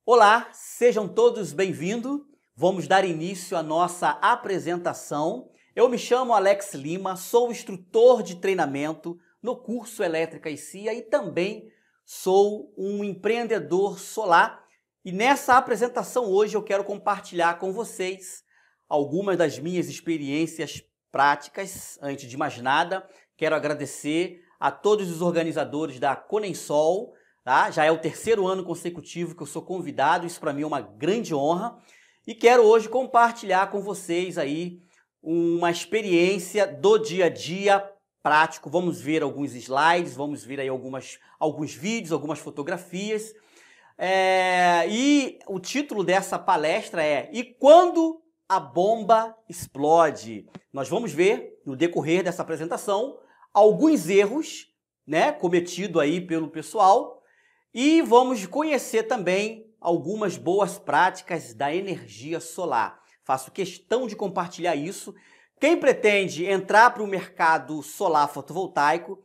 Olá, sejam todos bem-vindos. Vamos dar início à nossa apresentação. Eu me chamo Alex Lima, sou instrutor de treinamento no curso Elétrica e CIA e também sou um empreendedor solar. E nessa apresentação hoje eu quero compartilhar com vocês algumas das minhas experiências práticas. Antes de mais nada, quero agradecer a todos os organizadores da Conensol. Tá? Já é o terceiro ano consecutivo que eu sou convidado, isso para mim é uma grande honra. E quero hoje compartilhar com vocês aí uma experiência do dia a dia prático. Vamos ver alguns slides, vamos ver aí alguns vídeos, algumas fotografias. E o título dessa palestra é "E quando a bomba explode?". Nós vamos ver no decorrer dessa apresentação alguns erros, né, cometidos aí pelo pessoal. E vamos conhecer também algumas boas práticas da energia solar. Faço questão de compartilhar isso. Quem pretende entrar para o mercado solar fotovoltaico,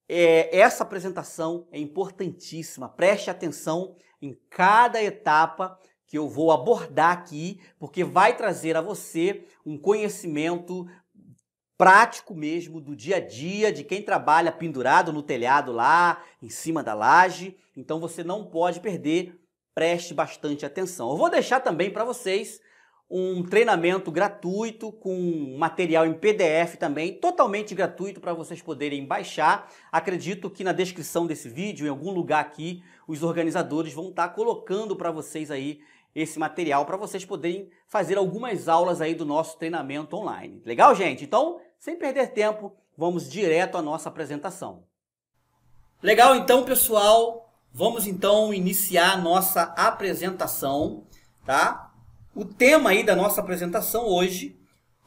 essa apresentação é importantíssima. Preste atenção em cada etapa que eu vou abordar aqui, porque vai trazer a você um conhecimento prático mesmo do dia a dia, de quem trabalha pendurado no telhado lá, em cima da laje. Então você não pode perder, preste bastante atenção. Eu vou deixar também para vocês um treinamento gratuito com material em PDF também, totalmente gratuito para vocês poderem baixar. Acredito que na descrição desse vídeo, em algum lugar aqui, os organizadores vão estar colocando para vocês aí esse material para vocês poderem fazer algumas aulas aí do nosso treinamento online. Legal, gente? Então, sem perder tempo, vamos direto à nossa apresentação. Legal, então, pessoal, vamos então iniciar a nossa apresentação, tá? O tema aí da nossa apresentação hoje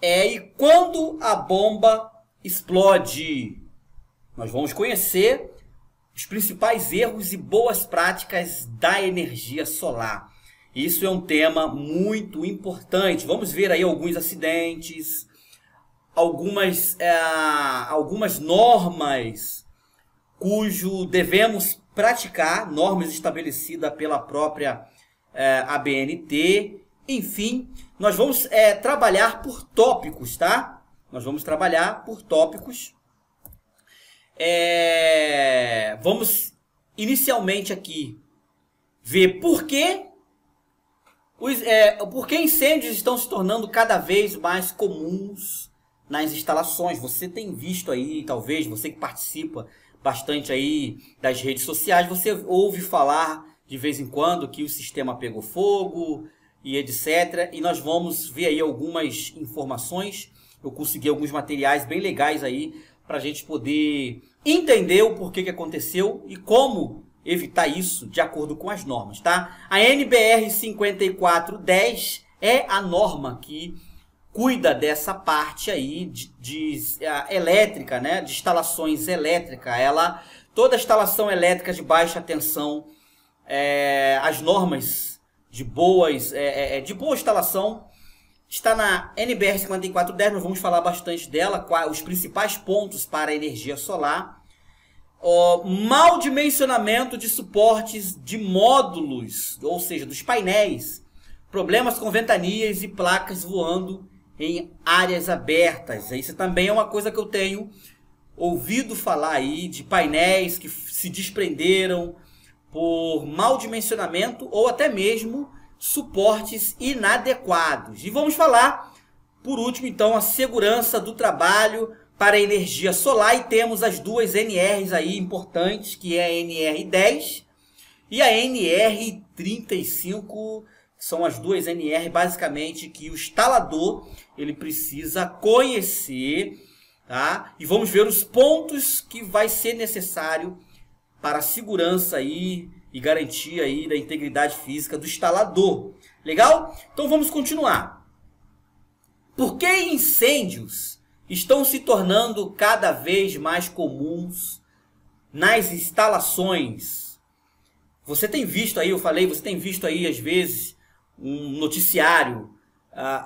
é "E quando a bomba explode?". Nós vamos conhecer os principais erros e boas práticas da energia solar. Isso é um tema muito importante. Vamos ver aí alguns acidentes, algumas normas cujo devemos praticar, normas estabelecidas pela própria ABNT. Enfim, nós vamos trabalhar por tópicos, tá? Nós vamos trabalhar por tópicos. Vamos inicialmente aqui ver por que incêndios estão se tornando cada vez mais comuns nas instalações. Você tem visto aí, talvez, você que participa bastante aí das redes sociais, você ouve falar de vez em quando que o sistema pegou fogo e etc. E nós vamos ver aí algumas informações. Eu consegui alguns materiais bem legais aí para a gente poder entender o porquê que aconteceu e como evitar isso de acordo com as normas, tá? A NBR 5410 é a norma que cuida dessa parte aí de elétrica, né? De instalações elétricas. Toda instalação elétrica de baixa tensão, as normas de boa instalação está na NBR 5410. Nós vamos falar bastante dela, os principais pontos para a energia solar. Mau dimensionamento de suportes de módulos, ou seja, dos painéis, problemas com ventanias e placas voando em áreas abertas. Isso também é uma coisa que eu tenho ouvido falar aí, de painéis que se desprenderam por mau dimensionamento ou até mesmo suportes inadequados. E vamos falar, por último, então, a segurança do trabalho para a energia solar, e temos as duas NRs aí importantes, que é a NR10 e a NR35, que são as duas NR basicamente que o instalador ele precisa conhecer, tá? E vamos ver os pontos que vai ser necessário para a segurança aí e garantia aí da integridade física do instalador. Legal? Então vamos continuar. Por que incêndios estão se tornando cada vez mais comuns nas instalações? Você tem visto aí, você tem visto aí às vezes um noticiário.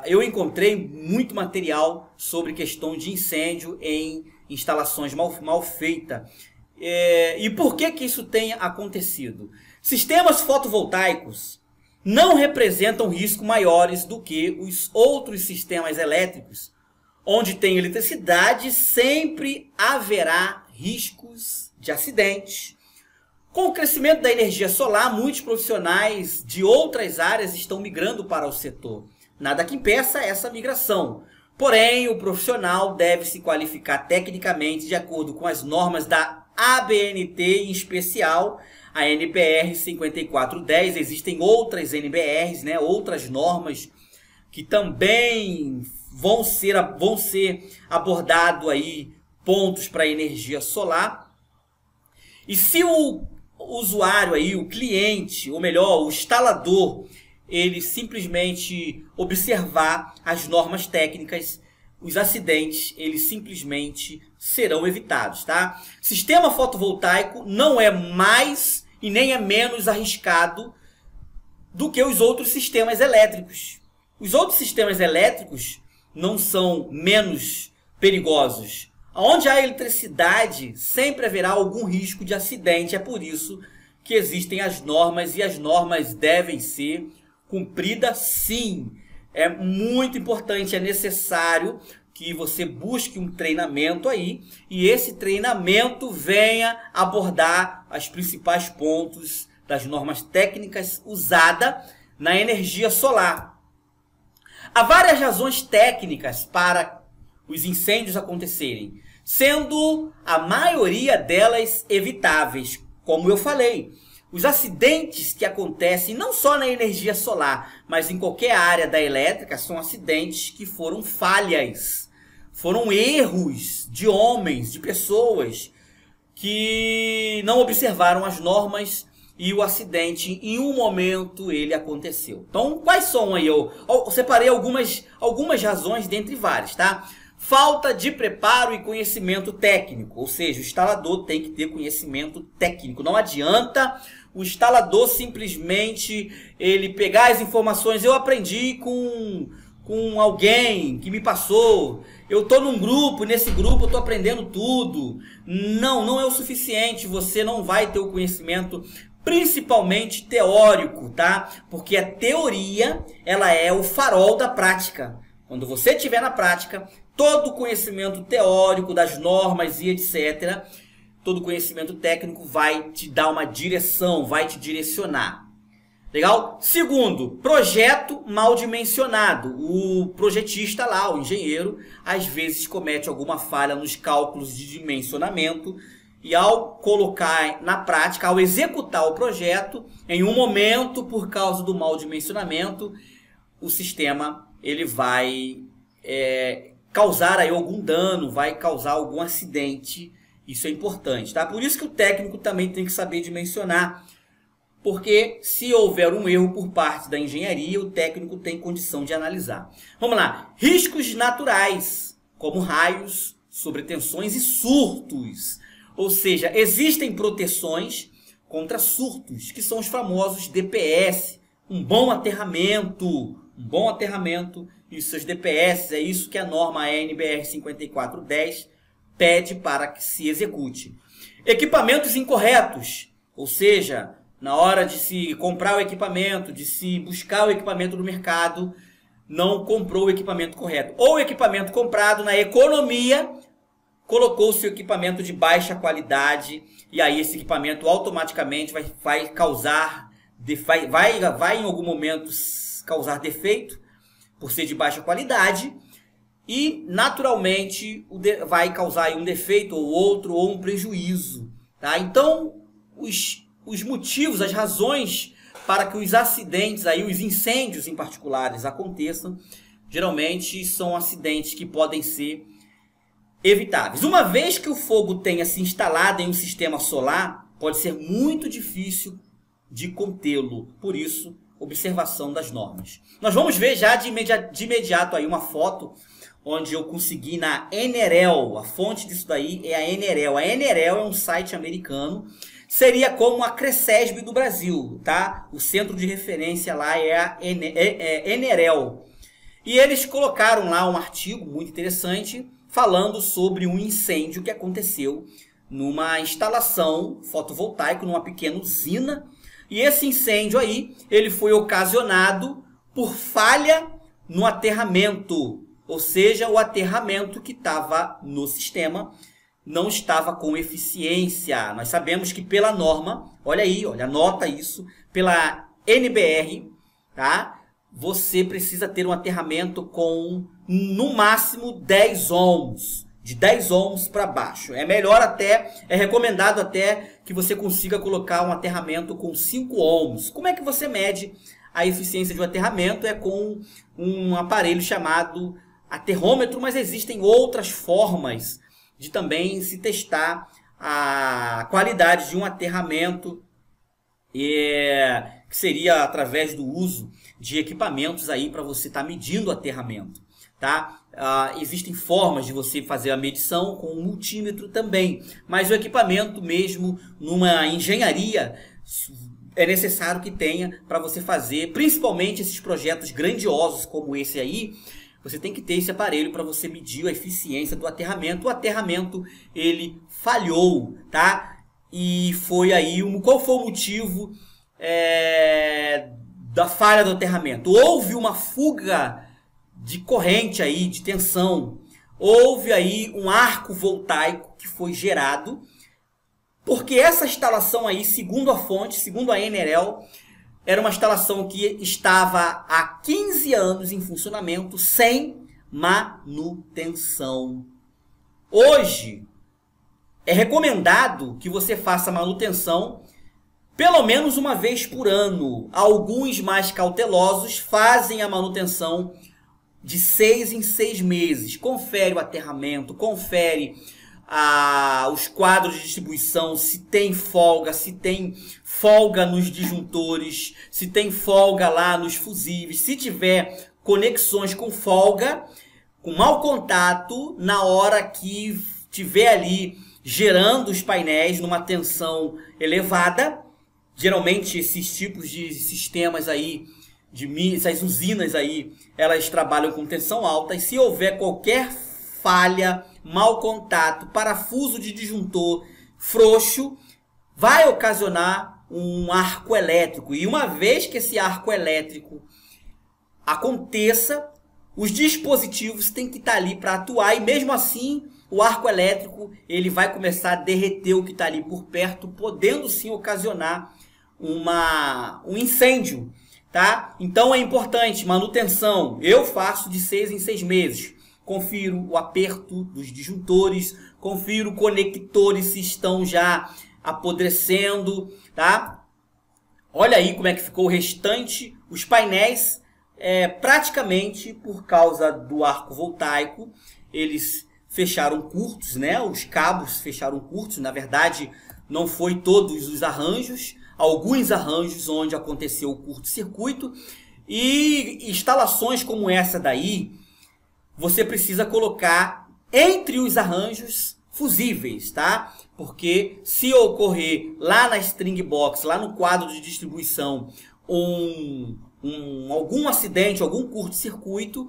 Eu encontrei muito material sobre questão de incêndio em instalações mal feitas. E por que isso tem acontecido? Sistemas fotovoltaicos não representam risco maiores do que os outros sistemas elétricos. Onde tem eletricidade, sempre haverá riscos de acidentes. Com o crescimento da energia solar, muitos profissionais de outras áreas estão migrando para o setor. Nada que impeça essa migração. Porém, o profissional deve se qualificar tecnicamente de acordo com as normas da ABNT, em especial a NBR 5410. Existem outras NBRs, né, outras normas que também vão ser abordado aí pontos para energia solar. E se o usuário aí, o cliente, ou melhor, o instalador, ele simplesmente observar as normas técnicas, os acidentes, eles simplesmente serão evitados, tá? Sistema fotovoltaico não é mais e nem é menos arriscado do que os outros sistemas elétricos. Os outros sistemas elétricos não são menos perigosos. Onde há eletricidade, sempre haverá algum risco de acidente. É por isso que existem as normas e as normas devem ser cumpridas sim. É muito importante, é necessário que você busque um treinamento aí e esse treinamento venha abordar os principais pontos das normas técnicas usadas na energia solar. Há várias razões técnicas para os incêndios acontecerem, sendo a maioria delas evitáveis. Como eu falei, os acidentes que acontecem não só na energia solar, mas em qualquer área da elétrica, são acidentes que foram falhas, foram erros de homens, de pessoas que não observaram as normas e o acidente, em um momento, ele aconteceu. Então, quais são aí? Eu separei algumas razões dentre várias, tá? Falta de preparo e conhecimento técnico, ou seja, o instalador tem que ter conhecimento técnico. Não adianta o instalador simplesmente ele pegar as informações. Eu aprendi com alguém que me passou. Eu estou num grupo, nesse grupo eu estou aprendendo tudo. Não é o suficiente. Você não vai ter o conhecimento, principalmente teórico, tá? Porque a teoria, ela é o farol da prática. Quando você estiver na prática, todo o conhecimento teórico das normas e etc., todo o conhecimento técnico vai te dar uma direção, vai te direcionar. Legal? Segundo, projeto mal dimensionado. O projetista lá, o engenheiro, às vezes comete alguma falha nos cálculos de dimensionamento e ao colocar na prática, ao executar o projeto, em um momento, por causa do mau dimensionamento, o sistema ele vai causar aí algum dano, vai causar algum acidente. Isso é importante, tá? Por isso que o técnico também tem que saber dimensionar, porque se houver um erro por parte da engenharia, o técnico tem condição de analisar. Vamos lá. Riscos naturais, como raios, sobretensões e surtos. Ou seja, existem proteções contra surtos, que são os famosos DPS. Um bom aterramento e os seus DPS, é isso que a norma NBR 5410 pede para que se execute. Equipamentos incorretos, ou seja, na hora de se comprar o equipamento, de se buscar o equipamento no mercado, não comprou o equipamento correto. Ou o equipamento comprado na economia, colocou o seu equipamento de baixa qualidade, e aí esse equipamento automaticamente vai causar, vai em algum momento causar defeito, por ser de baixa qualidade, e naturalmente vai causar aí um defeito ou outro, ou um prejuízo. Tá? Então, os motivos, as razões para que os acidentes, aí, os incêndios em particulares aconteçam, geralmente são acidentes que podem ser evitáveis. Uma vez que o fogo tenha se instalado em um sistema solar, pode ser muito difícil de contê-lo. Por isso, observação das normas. Nós vamos ver já de imediato aí uma foto onde eu consegui na Enerel. A fonte disso daí é a Enerel. A Enerel é um site americano. Seria como a Cresesb do Brasil, tá? O centro de referência lá é a Enerel. E eles colocaram lá um artigo muito interessante falando sobre um incêndio que aconteceu numa instalação fotovoltaica, numa pequena usina. E esse incêndio aí, ele foi ocasionado por falha no aterramento, ou seja, o aterramento que estava no sistema não estava com eficiência. Nós sabemos que pela norma, olha aí, olha, anota isso, pela NBR, tá? Você precisa ter um aterramento com, no máximo, 10 ohms. De 10 ohms para baixo. É melhor até, é recomendado até que você consiga colocar um aterramento com 5 ohms. Como é que você mede a eficiência de um aterramento? É com um aparelho chamado aterrômetro, mas existem outras formas de também se testar a qualidade de um aterramento, que seria através do uso de equipamentos aí para você estar medindo o aterramento, tá? Existem formas de você fazer a medição com um multímetro também, mas o equipamento mesmo, numa engenharia, é necessário que tenha para você fazer, principalmente esses projetos grandiosos como esse aí. Você tem que ter esse aparelho para você medir a eficiência do aterramento. O aterramento, ele falhou, tá? E foi aí, qual foi o motivo da falha do aterramento? Houve uma fuga de corrente aí, de tensão. Houve aí um arco voltaico que foi gerado, porque essa instalação aí, segundo a fonte, segundo a Enerel, era uma instalação que estava há 15 anos em funcionamento sem manutenção. Hoje, é recomendado que você faça manutenção pelo menos uma vez por ano. Alguns mais cautelosos fazem a manutenção de 6 em 6 meses. Confere o aterramento, confere os quadros de distribuição, se tem folga nos disjuntores, se tem folga lá nos fusíveis. Se tiver conexões com folga, com mau contato, na hora que tiver ali gerando os painéis numa tensão elevada, geralmente esses tipos de sistemas aí, essas usinas aí, elas trabalham com tensão alta, e se houver qualquer falha, mau contato, parafuso de disjuntor frouxo, vai ocasionar um arco elétrico. E uma vez que esse arco elétrico aconteça, os dispositivos têm que estar ali para atuar, e mesmo assim o arco elétrico ele vai começar a derreter o que está ali por perto, podendo sim ocasionar um incêndio, tá? Então é importante, manutenção, eu faço de 6 em 6 meses. Confiro o aperto dos disjuntores, confiro conectores se estão já apodrecendo, tá? Olha aí como é que ficou o restante, os painéis, praticamente por causa do arco voltaico, eles fecharam curtos, né? Os cabos fecharam curtos, na verdade não foi todos os arranjos, alguns arranjos onde aconteceu o curto-circuito, e instalações como essa daí, você precisa colocar entre os arranjos fusíveis, tá? Porque se ocorrer lá na string box, lá no quadro de distribuição, algum acidente, algum curto-circuito,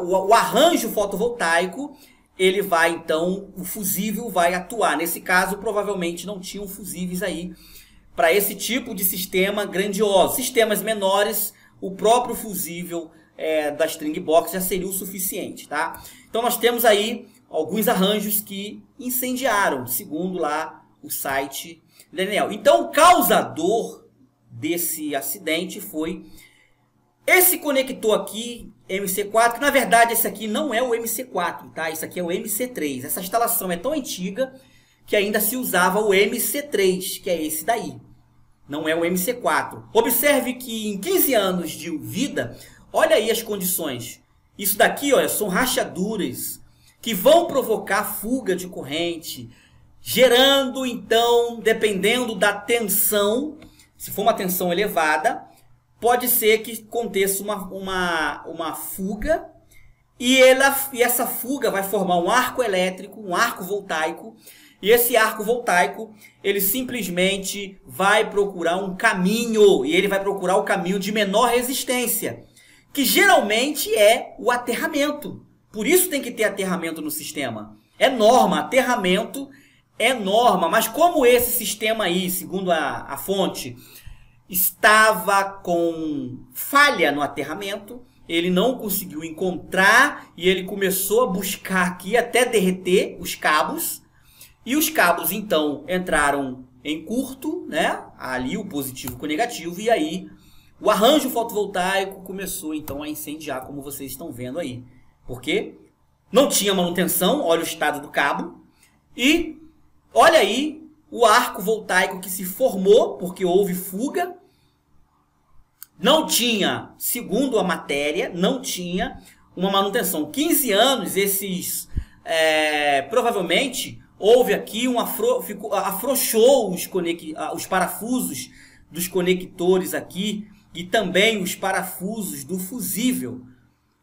o arranjo fotovoltaico, ele vai então, o fusível vai atuar. Nesse caso, provavelmente não tinham fusíveis aí para esse tipo de sistema grandioso. Sistemas menores, o próprio fusível da string box já seria o suficiente, tá? Então nós temos aí alguns arranjos que incendiaram, segundo lá o site da Enel. Então o causador desse acidente foi esse conector aqui, MC4, que na verdade esse aqui não é o MC4, tá? Isso aqui é o MC3. Essa instalação é tão antiga que ainda se usava o MC3, que é esse daí. Não é o MC4. Observe que em 15 anos de vida, olha aí as condições. Isso daqui, olha, são rachaduras que vão provocar fuga de corrente, gerando, então, dependendo da tensão, se for uma tensão elevada, pode ser que aconteça uma fuga e essa fuga vai formar um arco elétrico, um arco voltaico, e esse arco voltaico, ele simplesmente vai procurar um caminho, e ele vai procurar o caminho de menor resistência, que geralmente é o aterramento. Por isso tem que ter aterramento no sistema. É norma, aterramento é norma, mas como esse sistema aí, segundo a fonte, estava com falha no aterramento, ele não conseguiu encontrar e ele começou a buscar aqui até derreter os cabos. E os cabos, então, entraram em curto, né? Ali o positivo com o negativo, e aí o arranjo fotovoltaico começou, então, a incendiar, como vocês estão vendo aí. Por quê? Não tinha manutenção, olha o estado do cabo. E olha aí o arco voltaico que se formou, porque houve fuga. Não tinha, segundo a matéria, não tinha uma manutenção. 15 anos, provavelmente, houve aqui afrouxou os parafusos dos conectores aqui e também os parafusos do fusível.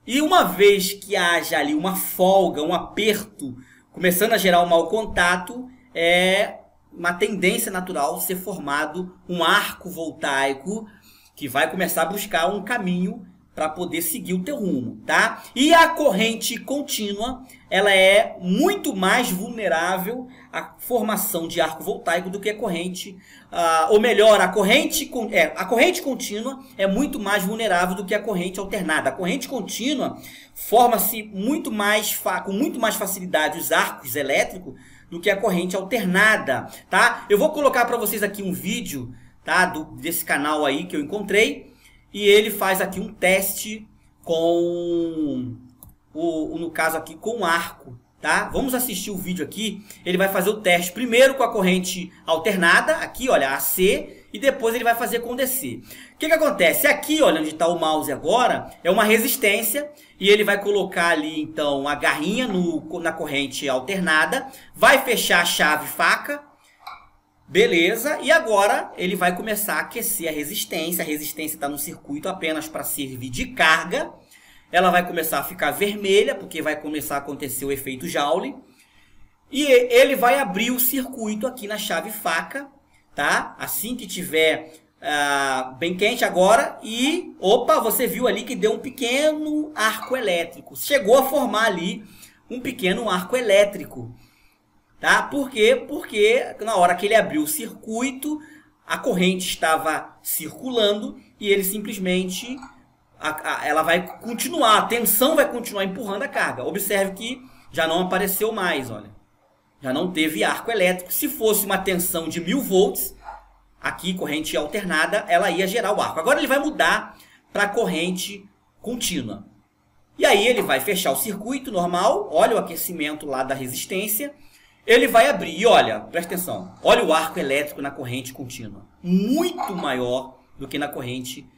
E uma vez que haja ali uma folga, um aperto, começando a gerar um mau contato, é uma tendência natural ser formado um arco voltaico que vai começar a buscar um caminho para poder seguir o teu rumo, tá? E a corrente contínua, ela é muito mais vulnerável à formação de arco voltaico do que a corrente, ou melhor, a corrente contínua é muito mais vulnerável do que a corrente alternada. A corrente contínua forma-se com muito mais facilidade os arcos elétricos do que a corrente alternada, tá? Eu vou colocar para vocês aqui um vídeo, tá, desse canal aí que eu encontrei, e ele faz aqui um teste com no caso aqui com o arco, tá? Vamos assistir o vídeo aqui. Ele vai fazer o teste primeiro com a corrente alternada, aqui, olha, AC, e depois ele vai fazer com DC. O que acontece? Aqui, olha, onde está o mouse agora, é uma resistência, e ele vai colocar ali, então, a garrinha na corrente alternada, vai fechar a chave faca, beleza, e agora ele vai começar a aquecer a resistência está no circuito apenas para servir de carga. Ela vai começar a ficar vermelha, porque vai começar a acontecer o efeito Joule. E ele vai abrir o circuito aqui na chave faca, tá? Assim que tiver bem quente agora. E, opa, você viu ali que deu um pequeno arco elétrico. Chegou a formar ali um pequeno arco elétrico. Tá? Por quê? Porque na hora que ele abriu o circuito, a corrente estava circulando e ele simplesmente... ela vai continuar, a tensão vai continuar empurrando a carga. Observe que já não apareceu mais, olha. Já não teve arco elétrico. Se fosse uma tensão de 1000 volts, aqui corrente alternada, ela ia gerar o arco. Agora ele vai mudar para corrente contínua. E aí ele vai fechar o circuito normal, olha o aquecimento lá da resistência. Ele vai abrir e olha, presta atenção, olha o arco elétrico na corrente contínua. Muito maior do que na corrente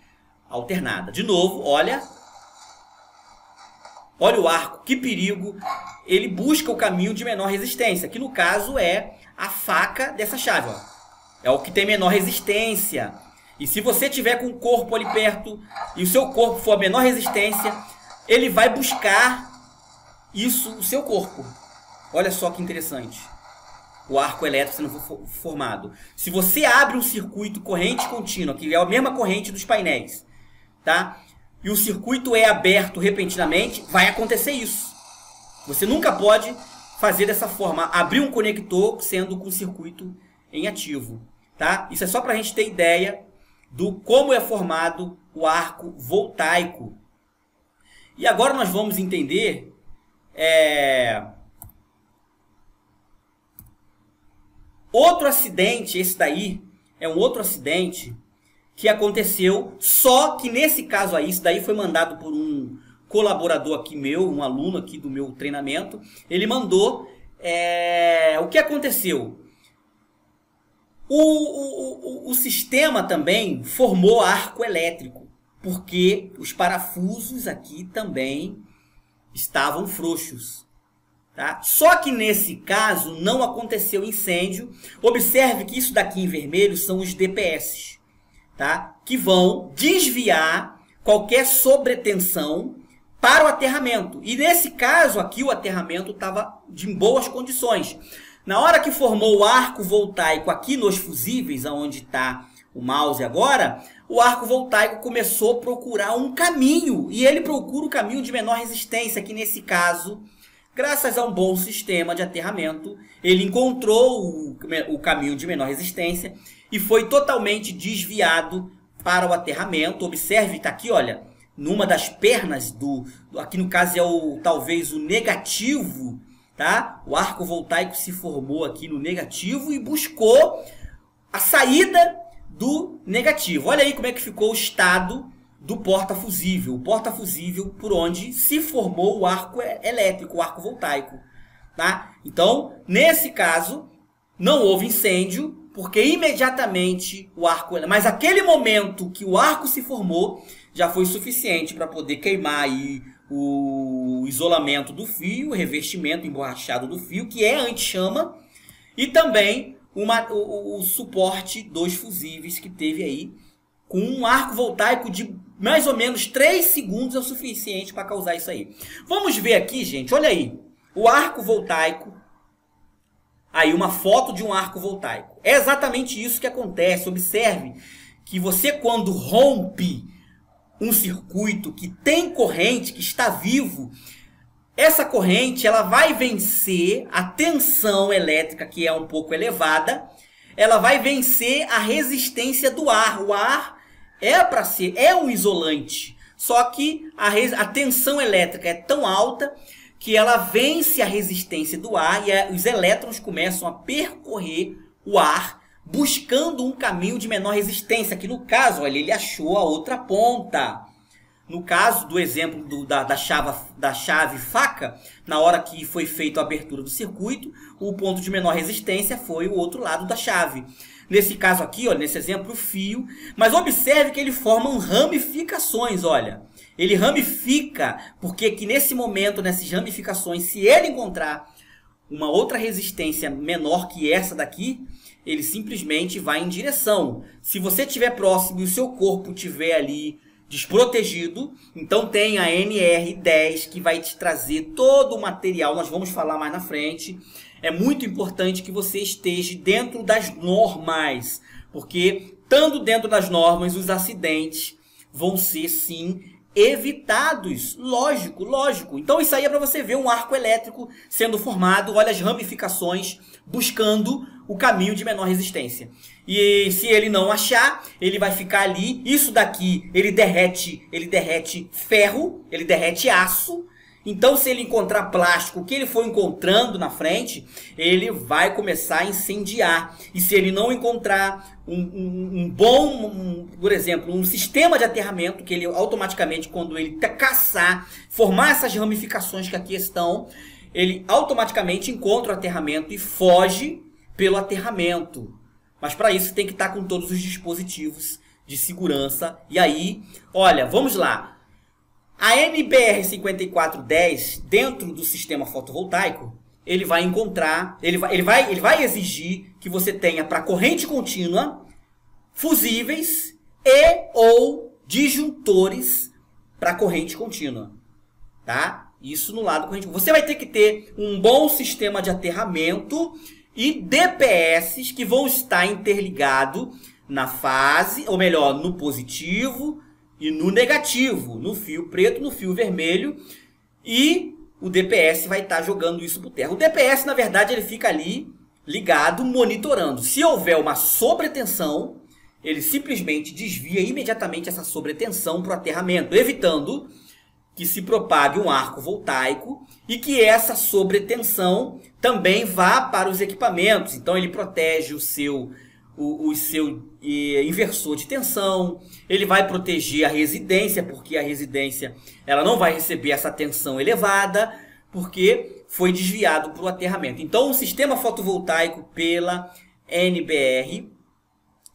alternada. De novo, olha o arco, que perigo. Ele busca o caminho de menor resistência, que no caso é a faca dessa chave. Ó. É o que tem menor resistência. E se você tiver com o corpo ali perto e o seu corpo for a menor resistência, ele vai buscar o seu corpo. Olha só que interessante. O arco elétrico sendo formado. Se você abre um circuito corrente contínua, que é a mesma corrente dos painéis, tá? E o circuito é aberto repentinamente, vai acontecer isso. Você nunca pode fazer dessa forma, abrir um conector sendo com o circuito em ativo, tá? Isso é só para a gente ter ideia do como é formado o arco voltaico. E agora nós vamos entender outro acidente. Esse daí é um outro acidente que aconteceu, só que nesse caso aí, isso daí foi mandado por um colaborador aqui meu, um aluno aqui do meu treinamento. Ele mandou, o que aconteceu? O sistema também formou arco elétrico, porque os parafusos aqui também estavam frouxos. Tá? Só que nesse caso não aconteceu incêndio. Observe que isso daqui em vermelho são os DPS, tá? Que vão desviar qualquer sobretensão para o aterramento. E nesse caso aqui o aterramento estava em boas condições. Na hora que formou o arco voltaico aqui nos fusíveis, onde está o mouse agora, o arco voltaico começou a procurar um caminho. E ele procura o caminho de menor resistência, que nesse caso graças a um bom sistema de aterramento, ele encontrou o caminho de menor resistência e foi totalmente desviado para o aterramento. Observe, está aqui, olha, numa das pernas aqui no caso é talvez o negativo, tá? O arco voltaico se formou aqui no negativo e buscou a saída do negativo. Olha aí como é que ficou o estado do porta-fusível. O porta-fusível por onde se formou o arco elétrico, o arco voltaico, tá? Então, nesse caso, não houve incêndio, porque imediatamente o arco... Mas aquele momento que o arco se formou, já foi suficiente para poder queimar aí o isolamento do fio, o revestimento emborrachado do fio, que é anti-chama, e também o suporte dos fusíveis que teve aí, com um arco voltaico de mais ou menos 3 segundos é o suficiente para causar isso aí. Vamos ver aqui, gente, olha aí, o arco voltaico, aí uma foto de um arco voltaico. É exatamente isso que acontece. Observe que você, quando rompe um circuito que tem corrente, que está vivo, essa corrente ela vai vencer a tensão elétrica, que é um pouco elevada, ela vai vencer a resistência do ar. O ar é um isolante, só que a tensão elétrica é tão alta que ela vence a resistência do ar e os elétrons começam a percorrer o ar buscando um caminho de menor resistência, que no caso, olha, ele achou a outra ponta. No caso do exemplo da chave faca, na hora que foi feita a abertura do circuito, o ponto de menor resistência foi o outro lado da chave. Nesse caso aqui, olha, nesse exemplo, o fio. Mas observe que ele forma ramificações, olha. Ele ramifica, porque que nesse momento, nessas ramificações, se ele encontrar uma outra resistência menor que essa daqui, ele simplesmente vai em direção. Se você estiver próximo e o seu corpo estiver ali desprotegido, então tem a NR10 que vai te trazer todo o material, nós vamos falar mais na frente. É muito importante que você esteja dentro das normas, porque estando dentro das normas, os acidentes vão ser sim evitados. Lógico, lógico. Então isso aí é para você ver um arco elétrico sendo formado, olha as ramificações, buscando o caminho de menor resistência. E se ele não achar, ele vai ficar ali. Isso daqui, ele derrete ferro, ele derrete aço. Então, se ele encontrar plástico, o que ele for encontrando na frente, ele vai começar a incendiar. E se ele não encontrar por exemplo, um sistema de aterramento, que ele automaticamente, quando ele caçar, formar essas ramificações que aqui estão, ele automaticamente encontra o aterramento e foge pelo aterramento. Mas para isso tem que estar com todos os dispositivos de segurança. E aí, olha, vamos lá. A NBR 5410, dentro do sistema fotovoltaico, ele vai encontrar, ele vai exigir que você tenha para corrente contínua fusíveis e ou disjuntores para corrente contínua, tá? Isso no lado corrente. Você vai ter que ter um bom sistema de aterramento e DPS que vão estar interligados na fase, ou melhor, no positivo e no negativo, no fio preto, no fio vermelho, e o DPS vai estar jogando isso por terra. O DPS, na verdade, ele fica ali ligado, monitorando. Se houver uma sobretensão, ele simplesmente desvia imediatamente essa sobretensão para o aterramento, evitando que se propague um arco voltaico e que essa sobretensão também vá para os equipamentos. Então ele protege o seu inversor de tensão, ele vai proteger a residência, porque a residência ela não vai receber essa tensão elevada, porque foi desviado para o aterramento. Então, o sistema fotovoltaico pela NBR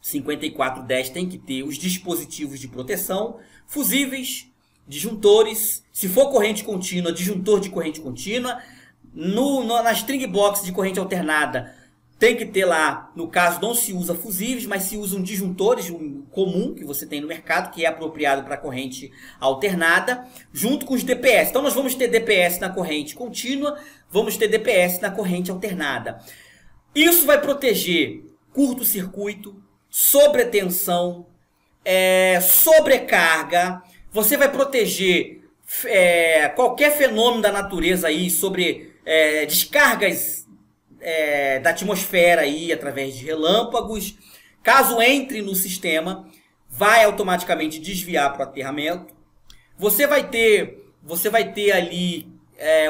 5410 tem que ter os dispositivos de proteção, fusíveis, disjuntores, se for corrente contínua, disjuntor de corrente contínua, na string box de corrente alternada, tem que ter lá, no caso não se usa fusíveis, mas se usam disjuntores comum que você tem no mercado, que é apropriado para corrente alternada, junto com os DPS. Então nós vamos ter DPS na corrente contínua, vamos ter DPS na corrente alternada. Isso vai proteger curto-circuito, sobretensão, sobrecarga. Você vai proteger qualquer fenômeno da natureza aí sobre descargas da atmosfera aí através de relâmpagos. Caso entre no sistema, vai automaticamente desviar para o aterramento. Você vai ter ali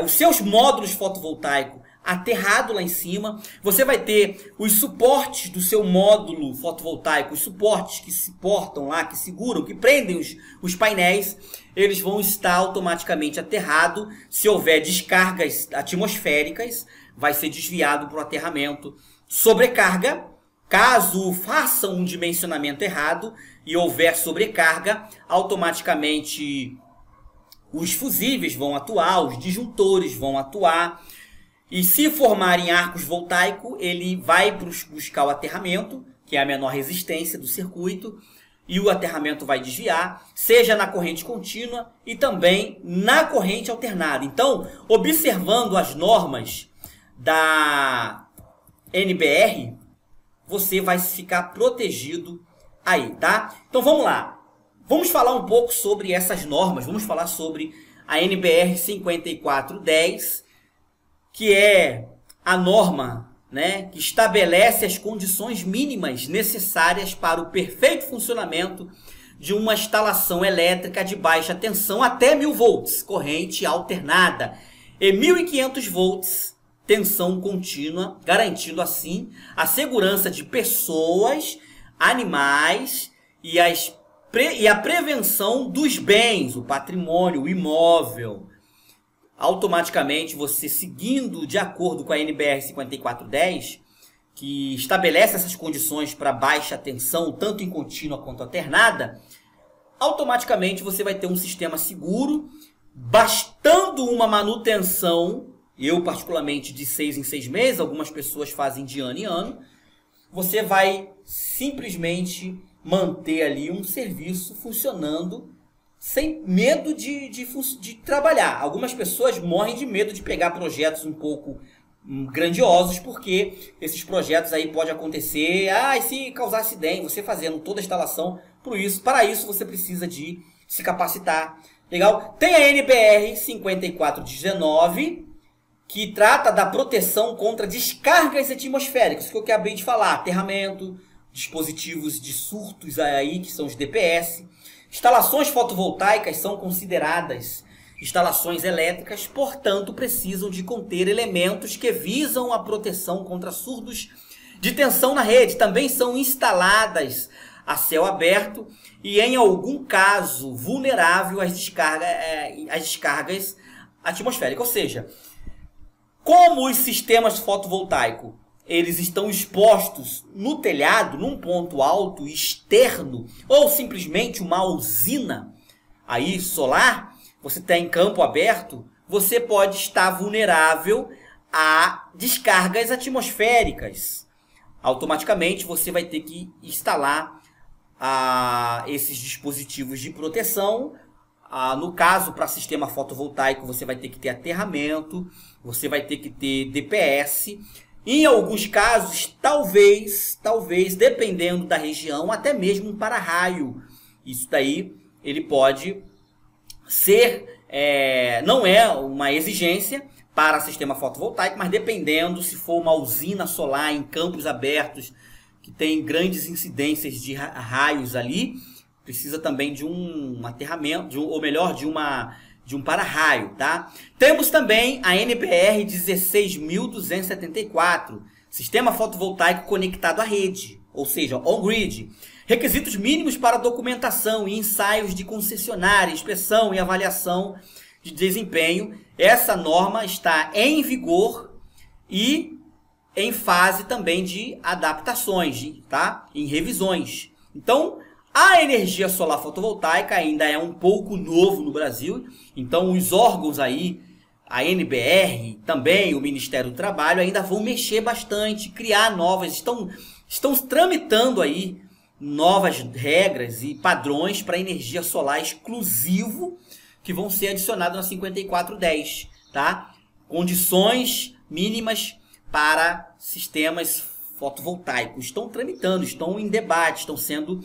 os seus módulos fotovoltaicos aterrado lá em cima. Você vai ter os suportes do seu módulo fotovoltaico, os suportes que se portam lá, que seguram, que prendem os painéis, eles vão estar automaticamente aterrados. Se houver descargas atmosféricas, vai ser desviado para o aterramento. Sobrecarga, caso faça um dimensionamento errado e houver sobrecarga, automaticamente os fusíveis vão atuar, os disjuntores vão atuar. E se formarem arcos voltaicos, ele vai buscar o aterramento, que é a menor resistência do circuito, e o aterramento vai desviar, seja na corrente contínua e também na corrente alternada. Então, observando as normas da NBR, você vai ficar protegido aí, tá? Então vamos lá. Vamos falar um pouco sobre essas normas. Vamos falar sobre a NBR 5410, que é a norma, né, que estabelece as condições mínimas necessárias para o perfeito funcionamento de uma instalação elétrica de baixa tensão até 1000 volts, corrente alternada, e 1500 volts, tensão contínua, garantindo assim a segurança de pessoas, animais e a prevenção dos bens, o patrimônio, o imóvel. Automaticamente, você seguindo de acordo com a NBR 5410, que estabelece essas condições para baixa tensão, tanto em contínua quanto alternada, automaticamente você vai ter um sistema seguro, bastando uma manutenção, eu particularmente de 6 em 6 meses, algumas pessoas fazem de ano em ano, você vai simplesmente manter ali um serviço funcionando sem medo de trabalhar. Algumas pessoas morrem de medo de pegar projetos um pouco grandiosos, porque esses projetos aí pode acontecer, e se causar acidente, você fazendo toda a instalação, para isso você precisa de se capacitar. Legal? Tem a NBR 5419, que trata da proteção contra descargas atmosféricas, que eu acabei de falar, aterramento, dispositivos de surtos aí, que são os DPS. Instalações fotovoltaicas são consideradas instalações elétricas, portanto, precisam de conter elementos que visam a proteção contra surtos de tensão na rede. Também são instaladas a céu aberto e, em algum caso, vulnerável às descargas atmosféricas. Ou seja, como os sistemas fotovoltaicos eles estão expostos no telhado, num ponto alto externo, ou simplesmente uma usina aí solar, você está em campo aberto, você pode estar vulnerável a descargas atmosféricas. Automaticamente você vai ter que instalar esses dispositivos de proteção. No caso, para sistema fotovoltaico, você vai ter que ter aterramento, você vai ter que ter DPS. Em alguns casos, talvez, dependendo da região, até mesmo um para-raio. Isso daí, ele pode ser, não é uma exigência para sistema fotovoltaico, mas dependendo, se for uma usina solar em campos abertos, que tem grandes incidências de raios ali, precisa também de um aterramento, ou melhor, de um para-raio, tá? Temos também a NBR 16274, Sistema Fotovoltaico Conectado à Rede, ou seja, on-grid. Requisitos mínimos para documentação e ensaios de concessionária, inspeção e avaliação de desempenho. Essa norma está em vigor e em fase também de adaptações, tá? Em revisões. Então, a energia solar fotovoltaica ainda é um pouco novo no Brasil, então os órgãos aí, a NBR, também o Ministério do Trabalho, ainda vão mexer bastante, criar novas, estão tramitando aí novas regras e padrões para energia solar exclusivo que vão ser adicionados na 5410, tá? Condições mínimas para sistemas fotovoltaicos. Estão tramitando, estão em debate, estão sendo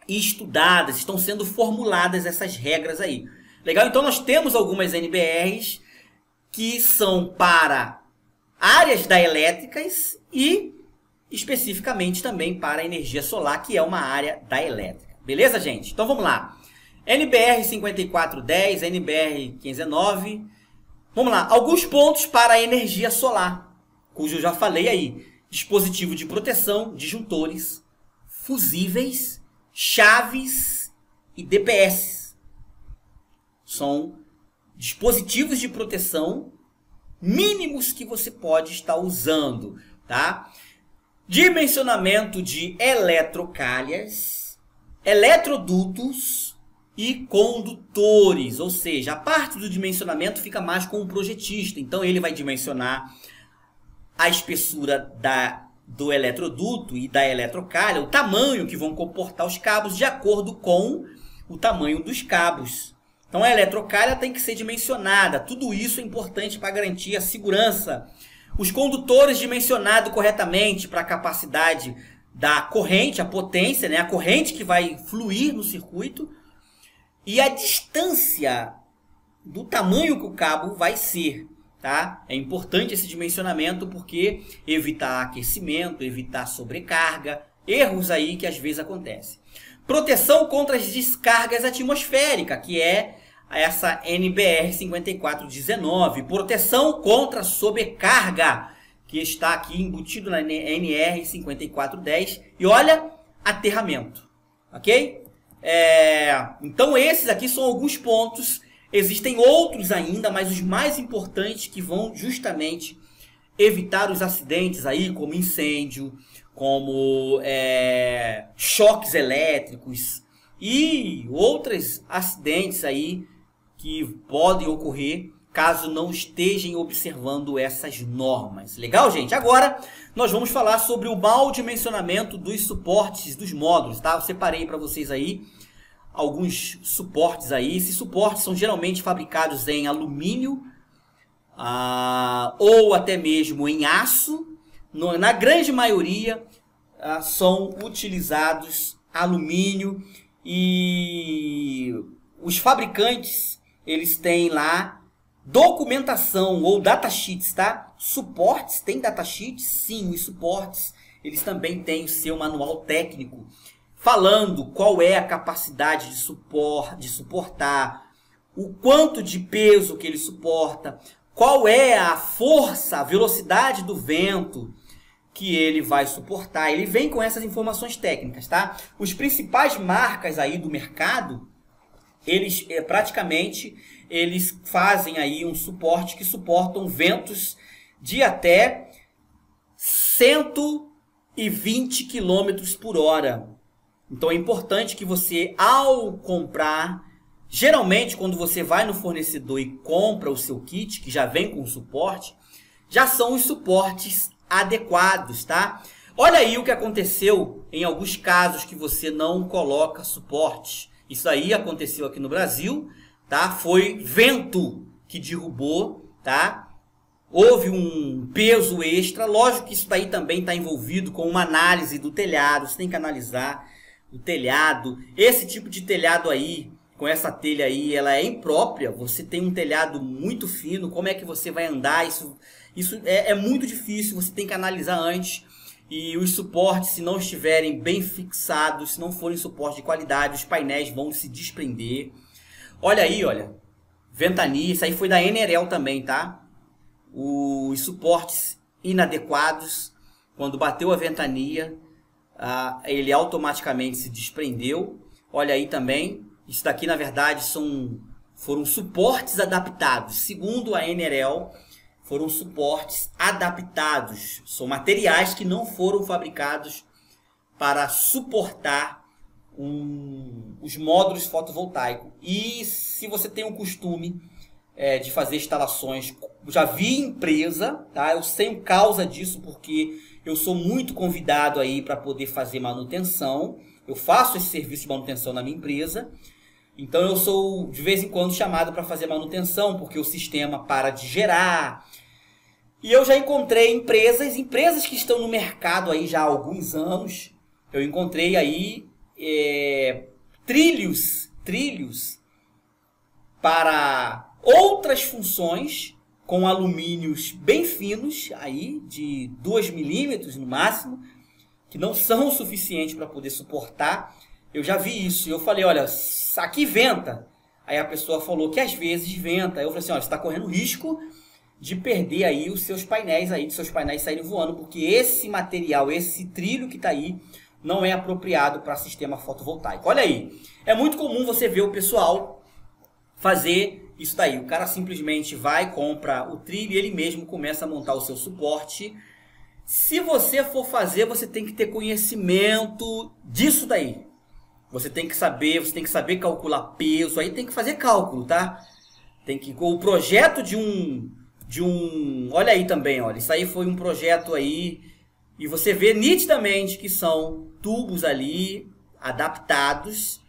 estudadas, estão sendo formuladas essas regras aí. Legal? Então nós temos algumas NBRs, que são para áreas elétricas e especificamente também para a energia solar, que é uma área da elétrica. Beleza, gente? Então vamos lá. NBR 5410, NBR 519. Vamos lá. Alguns pontos para a energia solar, cujo eu já falei aí. Dispositivo de proteção, disjuntores, fusíveis, chaves e DPS. São dispositivos de proteção mínimos que você pode estar usando, tá? Dimensionamento de eletrocalhas, eletrodutos e condutores, ou seja, a parte do dimensionamento fica mais com o projetista. Então ele vai dimensionar a espessura do eletroduto e da eletrocalha, o tamanho que vão comportar os cabos de acordo com o tamanho dos cabos. Então a eletrocalha tem que ser dimensionada. Tudo isso é importante para garantir a segurança. Os condutores dimensionados corretamente para a capacidade da corrente, a potência, né? A corrente que vai fluir no circuito. E a distância do tamanho que o cabo vai ser. Tá? É importante esse dimensionamento porque evitar aquecimento, evitar sobrecarga, erros aí que às vezes acontecem. Proteção contra as descargas atmosféricas, que é essa NBR 5419. Proteção contra sobrecarga, que está aqui embutido na NR 5410. E olha, aterramento. Ok? Então esses aqui são alguns pontos. Existem outros ainda, mas os mais importantes que vão justamente evitar os acidentes aí, como incêndio, como choques elétricos e outros acidentes aí que podem ocorrer caso não estejam observando essas normas. Legal, gente? Agora nós vamos falar sobre o mau dimensionamento dos suportes dos módulos, tá? Eu separei para vocês aí alguns suportes aí. Esses suportes são geralmente fabricados em alumínio ou até mesmo em aço. Na grande maioria são utilizados alumínio, e os fabricantes eles têm lá documentação ou datasheets, tá? Suportes, tem datasheets? Sim, os suportes eles também têm o seu manual técnico falando qual é a capacidade de suportar, o quanto de peso que ele suporta, qual é a força, a velocidade do vento que ele vai suportar. Ele vem com essas informações técnicas, tá? Os principais marcas aí do mercado, eles praticamente eles fazem aí um suporte que suportam ventos de até 120 km por hora. Então é importante que você, ao comprar, geralmente quando você vai no fornecedor e compra o seu kit, que já vem com suporte, já são os suportes adequados, tá? Olha aí o que aconteceu em alguns casos que você não coloca suporte. Isso aí aconteceu aqui no Brasil, tá? Foi vento que derrubou, tá? Houve um peso extra. Lógico que isso daí também está envolvido com uma análise do telhado. Você tem que analisar o telhado. Esse tipo de telhado aí, com essa telha aí, ela é imprópria. Você tem um telhado muito fino. Como é que você vai andar? Isso é muito difícil. Você tem que analisar antes. E os suportes, se não estiverem bem fixados, se não forem suporte de qualidade, os painéis vão se desprender. Olha aí, olha. Ventania. Isso aí foi da Enerel também, tá? Os suportes inadequados. Quando bateu a ventania, ele automaticamente se desprendeu. Olha aí também. Isso daqui, na verdade, foram suportes adaptados. Segundo a Enerel, foram suportes adaptados. São materiais que não foram fabricados para suportar os módulos fotovoltaicos. E se você tem o costume de fazer instalações, já vi empresa, tá? Eu sei causa disso porque eu sou muito convidado aí para poder fazer manutenção. Eu faço esse serviço de manutenção na minha empresa. Então eu sou de vez em quando chamado para fazer manutenção porque o sistema para de gerar. E eu já encontrei empresas que estão no mercado aí já há alguns anos. Eu encontrei aí trilhos para outras funções com alumínios bem finos, aí de 2 milímetros no máximo, que não são o suficiente para poder suportar. Eu já vi isso e eu falei, olha, aqui venta. Aí a pessoa falou que às vezes venta. Aí eu falei assim, olha, você está correndo risco de perder aí os seus painéis aí, de seus painéis saírem voando, porque esse material, esse trilho que está aí, não é apropriado para sistema fotovoltaico. Olha aí, é muito comum você ver o pessoal fazer isso daí. O cara simplesmente vai, compra o trilho e ele mesmo começa a montar o seu suporte. Se você for fazer, você tem que ter conhecimento disso daí. Você tem que saber calcular peso, aí tem que fazer cálculo, tá? O projeto olha aí também, olha, isso aí foi um projeto aí, e você vê nitidamente que são tubos ali adaptados.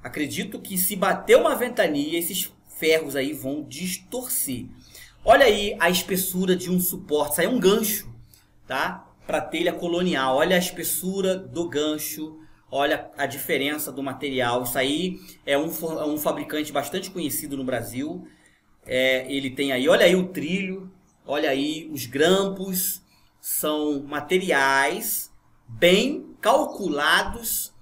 Acredito que se bater uma ventania, esses ferros aí vão distorcer. Olha aí a espessura de um suporte, isso aí é um gancho, tá? Para telha colonial, olha a espessura do gancho, olha a diferença do material. Isso aí é um fabricante bastante conhecido no Brasil. Ele tem aí, olha aí o trilho, olha aí os grampos, são materiais bem calculados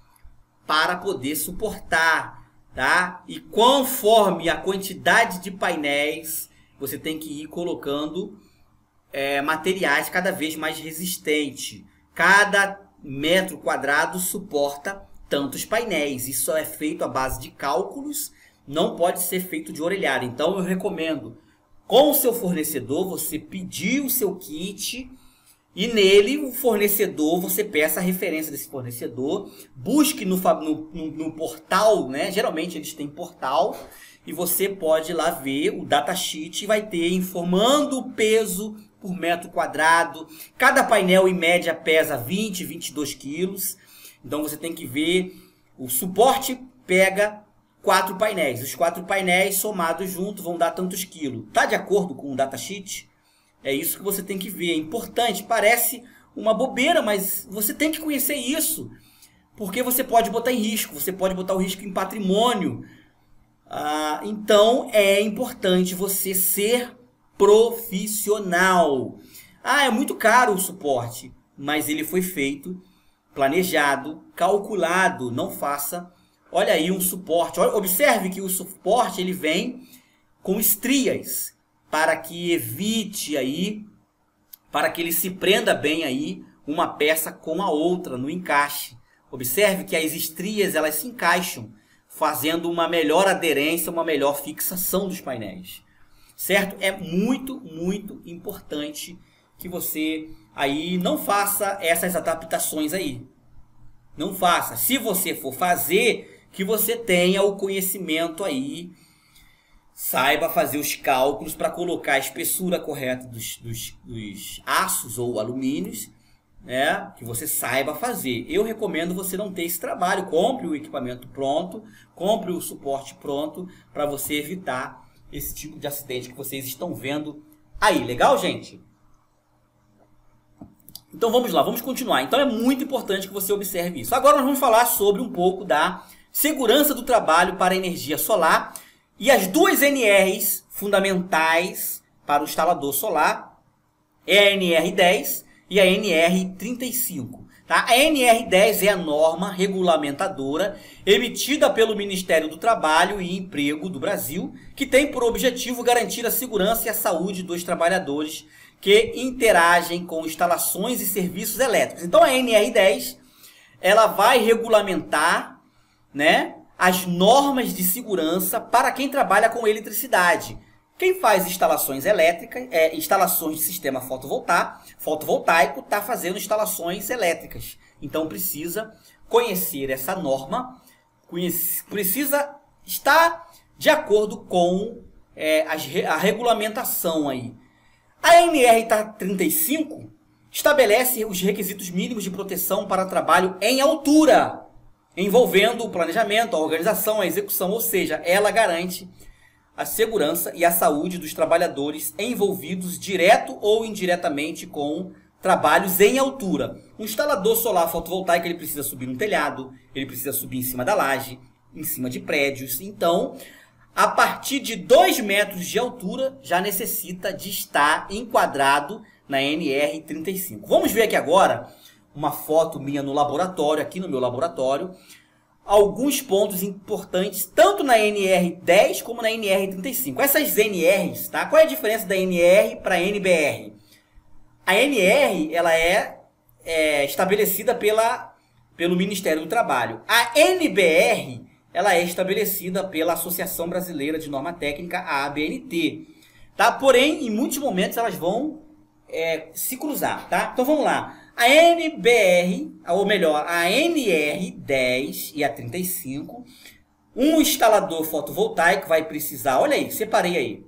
para poder suportar, tá? E conforme a quantidade de painéis, você tem que ir colocando materiais cada vez mais resistentes. Cada metro quadrado suporta tantos painéis. Isso é feito à base de cálculos, não pode ser feito de orelhada. Então eu recomendo, com o seu fornecedor, você pedir o seu kit e nele o fornecedor, você peça a referência desse fornecedor, busque no portal, né? Geralmente eles têm portal e você pode ir lá ver o datasheet e vai ter informando o peso por metro quadrado. Cada painel em média pesa 20, 22 quilos. Então você tem que ver, o suporte pega 4 painéis. Os 4 painéis somados juntos vão dar tantos quilos. Tá de acordo com o datasheet? É isso que você tem que ver. É importante, parece uma bobeira, mas você tem que conhecer isso. Porque você pode botar em risco, você pode botar o risco em patrimônio. Então é importante você ser profissional. É muito caro o suporte, mas ele foi feito, planejado, calculado. Não faça. Olha aí um suporte. Observe que o suporte ele vem com estrias para que evite aí, para que ele se prenda bem aí uma peça com a outra no encaixe. Observe que as estrias elas se encaixam, fazendo uma melhor aderência, uma melhor fixação dos painéis. Certo? É muito, muito importante que você aí não faça essas adaptações aí. Não faça. Se você for fazer, que você tenha o conhecimento aí, saiba fazer os cálculos para colocar a espessura correta dos aços ou alumínios, né? Que você saiba fazer. Eu recomendo você não ter esse trabalho. Compre o equipamento pronto, compre o suporte pronto para você evitar esse tipo de acidente que vocês estão vendo aí. Legal, gente? Então vamos lá, vamos continuar. Então é muito importante que você observe isso. Agora nós vamos falar sobre um pouco da segurança do trabalho para a energia solar e as duas NRs fundamentais para o instalador solar é a NR10 e a NR35. Tá? A NR10 é a norma regulamentadora emitida pelo Ministério do Trabalho e Emprego do Brasil, que tem por objetivo garantir a segurança e a saúde dos trabalhadores que interagem com instalações e serviços elétricos. Então a NR10 ela vai regulamentar, né, as normas de segurança para quem trabalha com eletricidade. Quem faz instalações elétricas, instalações de sistema fotovoltaico, está fazendo instalações elétricas. Então precisa conhecer essa norma, precisa estar de acordo com a regulamentação aí. A NR35 estabelece os requisitos mínimos de proteção para trabalho em altura, envolvendo o planejamento, a organização, a execução, ou seja, ela garante a segurança e a saúde dos trabalhadores envolvidos direto ou indiretamente com trabalhos em altura. Um instalador solar fotovoltaico ele precisa subir no telhado, ele precisa subir em cima da laje, em cima de prédios. Então, a partir de 2 metros de altura, já necessita de estar enquadrado na NR35. Vamos ver aqui agora uma foto minha no laboratório, aqui no meu laboratório, alguns pontos importantes, tanto na NR10 como na NR35. Essas NRs, tá? Qual é a diferença da NR para a NBR? A NR, ela é estabelecida pelo Ministério do Trabalho. A NBR, ela é estabelecida pela Associação Brasileira de Norma Técnica, a ABNT. Tá? Porém, em muitos momentos elas vão se cruzar. Tá? Então vamos lá. A NBR, ou melhor, a NR10 e a 35, um instalador fotovoltaico vai precisar, olha aí, separei aí,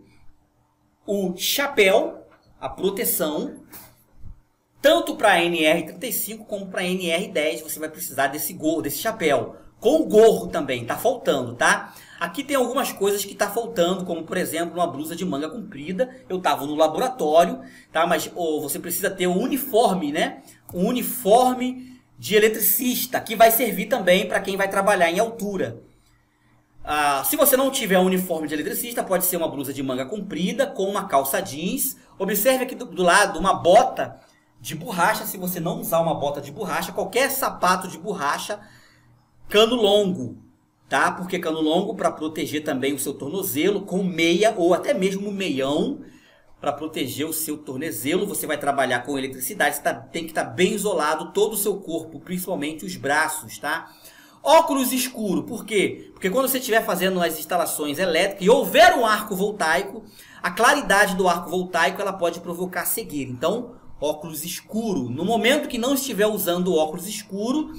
o chapéu, a proteção, tanto para a NR35 como para a NR10 você vai precisar desse gorro, desse chapéu. Com o gorro também, tá faltando, tá? Aqui tem algumas coisas que tá faltando, como por exemplo, uma blusa de manga comprida. Eu tava no laboratório, tá? Mas você precisa ter um uniforme, né? Um uniforme de eletricista, que vai servir também para quem vai trabalhar em altura. Se você não tiver um uniforme de eletricista, pode ser uma blusa de manga comprida com uma calça jeans. Observe aqui do lado uma bota de borracha. Se você não usar uma bota de borracha, qualquer sapato de borracha, cano longo, tá? Porque cano longo para proteger também o seu tornozelo, com meia ou até mesmo meião para proteger o seu tornozelo. Você vai trabalhar com eletricidade, tem que estar bem isolado todo o seu corpo, principalmente os braços, tá? Óculos escuro, por quê? Porque quando você estiver fazendo as instalações elétricas e houver um arco voltaico, a claridade do arco voltaico ela pode provocar cegueira. Então, óculos escuro. No momento que não estiver usando o óculos escuro,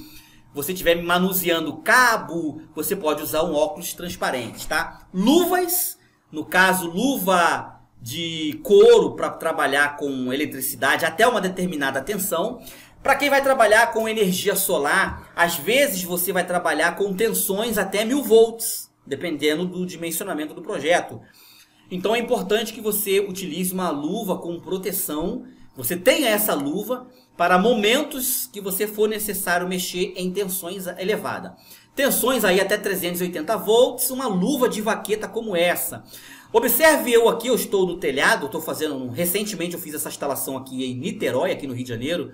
você estiver manuseando cabo, você pode usar um óculos transparente, tá? Luvas, no caso, luva de couro para trabalhar com eletricidade até uma determinada tensão. Para quem vai trabalhar com energia solar, às vezes você vai trabalhar com tensões até 1000 volts, dependendo do dimensionamento do projeto. Então é importante que você utilize uma luva com proteção, você tenha essa luva para momentos que você for necessário mexer em tensões elevadas. Tensões aí até 380 volts, uma luva de vaqueta como essa. Observe eu aqui, eu estou no telhado, recentemente eu fiz essa instalação aqui em Niterói, aqui no Rio de Janeiro.